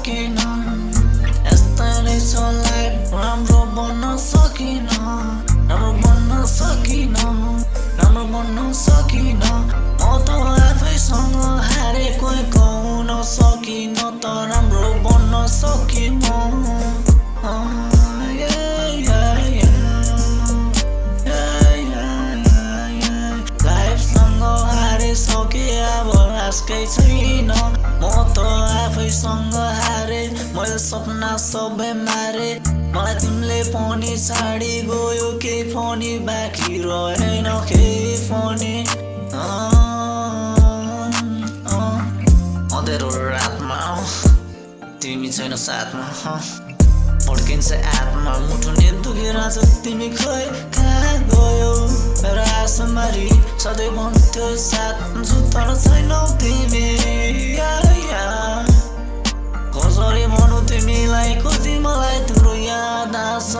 सकिन यस्तै रहेछ लाइफ राम्रो बन्न सकिन म त आफैसँग हारे कोही कहन सकिन त राम्रो बन्न सकिन लाइफसँग हारे सके अब आशकै छैन म त आफैसँग हारे मैले सपना सबै मारे मलाई तिमीले पनि छाडी गयो केही पनि बाँकी रहेन केही पनि अँध्यारो रातमा तिमी छैन साथमा भड्किन्छ आत्मा मुटु नि दुखेर छ तिमी खै कहाँ गयो मेरो आसमारी सधैँ भन्थ्यो साथ जुत्तर छैनौ तिमी कसरी भनौँ तिमीलाई कति मलाई तिम्रो याद आउँछ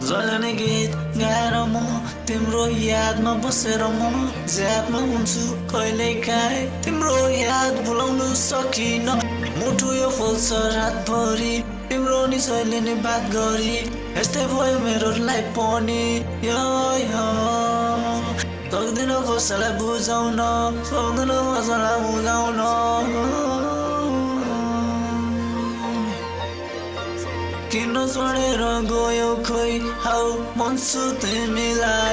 जहिले गीत गाएर म तिम्रो यादमा बसेर म ज्यादमा हुन्छु कहिले काहीँ तिम्रो याद भुलाउनु सकिन मुटु यो फुल्छ रातभरि तिम्रो नि छैले नि बात गरी यस्तै भयो मेरो लाइफ पनि सक्दिन कसैलाई बुझाउन सक्दिन कसैलाई बुझाउन किन छोडेर गयो खोइ हाउ भन्छु तिमीलाई